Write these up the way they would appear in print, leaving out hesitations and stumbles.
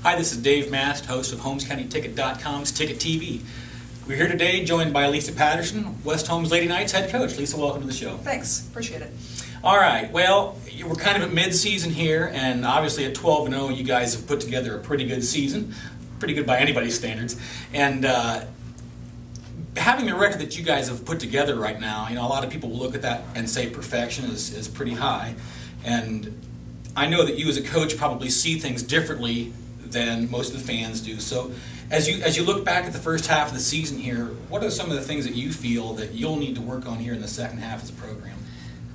Hi, this is Dave Mast, host of HolmesCountyTicket.com's Ticket TV. We're here today joined by Lisa Patterson, West Holmes Lady Knights head coach. Lisa, welcome to the show. Thanks, appreciate it. All right, well, we're kind of at mid-season here, and obviously at 12-0, you guys have put together a pretty good season, pretty good by anybody's standards. And having the record that you guys have put together right now, a lot of people will look at that and say perfection is pretty high. And I know that you as a coach probably see things differently than most of the fans do. So as you look back at the first half of the season here, what are some of the things that you feel that you'll need to work on here in the second half as a program?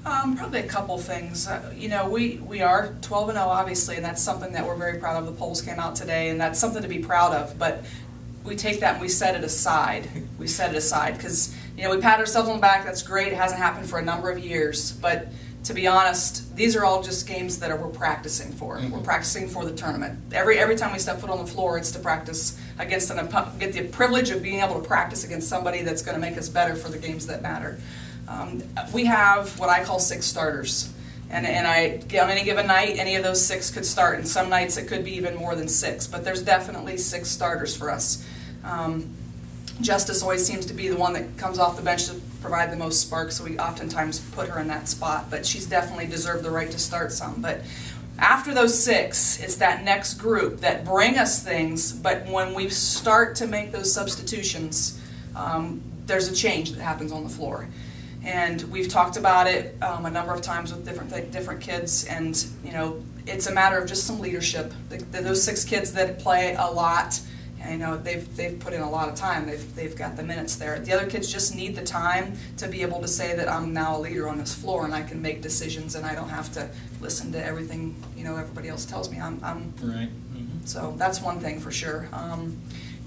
Probably a couple things. We are 12-0 obviously, and that's something that we're very proud of. The polls came out today, and that's something to be proud of. But we take that and we set it aside. We set it aside because we pat ourselves on the back. That's great. It hasn't happened for a number of years, but to be honest, these are all just games that we're practicing for. Mm-hmm. We're practicing for the tournament. Every time we step foot on the floor, it's to practice against get the privilege of being able to practice against somebody that's going to make us better for the games that matter. We have what I call 6 starters. And on any given night, any of those 6 could start. And some nights it could be even more than 6. But there's definitely 6 starters for us. Justice always seems to be the one that comes off the bench to provide the most sparks, so we oftentimes put her in that spot. But she's definitely deserved the right to start some. But after those 6, it's that next group that bring us things. But when we start to make those substitutions, there's a change that happens on the floor. And we've talked about it a number of times with different kids, and it's a matter of just some leadership. Those 6 kids that play a lot, they've put in a lot of time. They've got the minutes there. The other kids just need the time to be able to say that I'm now a leader on this floor and I can make decisions and I don't have to listen to everything everybody else tells me. I'm right. Mm-hmm. So that's one thing for sure.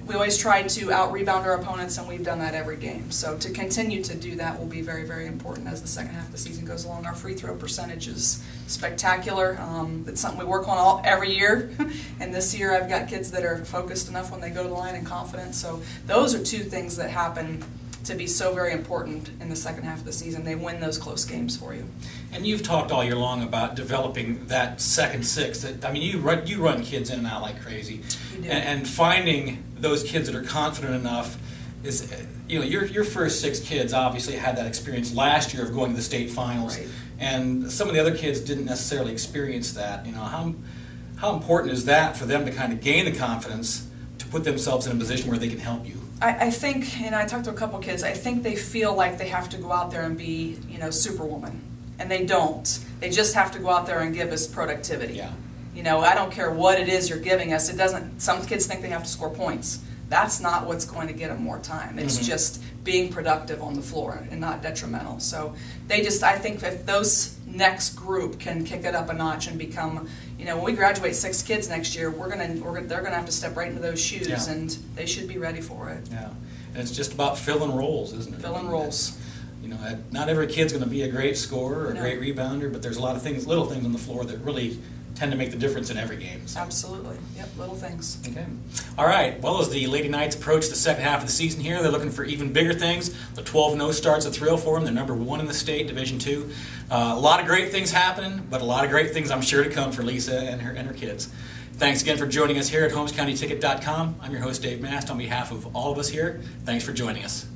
We always try to out-rebound our opponents, and we've done that every game. So to continue to do that will be very, very important as the second half of the season goes along. Our free throw percentage is spectacular. It's something we work on every year. And this year I've got kids that are focused enough when they go to the line and confident. So those are 2 things that happen to be so very important in the second half of the season. They win those close games for you. And you've talked all year long about developing that second 6. You run kids in and out like crazy. You do. And finding those kids that are confident enough is, your first 6 kids obviously had that experience last year of going to the state finals. Right. And some of the other kids didn't necessarily experience that. How important is that for them to kind of gain the confidence to put themselves in a position where they can help you? I think, and I talked to a couple kids, I think they feel like they have to go out there and be, superwoman. And they don't. They just have to go out there and give us productivity. Yeah. I don't care what it is you're giving us. It doesn't. Some kids think they have to score points. That's not what's going to get them more time. It's just being productive on the floor and not detrimental. So I think if those next group can kick it up a notch and become, when we graduate 6 kids next year, they're gonna have to step right into those shoes, yeah. And they should be ready for it. Yeah, and it's just about filling roles, isn't it? Filling roles. Not every kid's going to be a great scorer or a No. great rebounder, but there's a lot of things, little things on the floor that really tend to make the difference in every game. So. Absolutely. Yep, little things. Okay. All right. Well, as the Lady Knights approach the second half of the season here, they're looking for even bigger things. The 12-0 start's a thrill for them. They're number 1 in the state, Division II. A lot of great things happening, but a lot of great things I'm sure to come for Lisa and her kids. Thanks again for joining us here at HolmesCountyTicket.com. I'm your host, Dave Mast. On behalf of all of us here, thanks for joining us.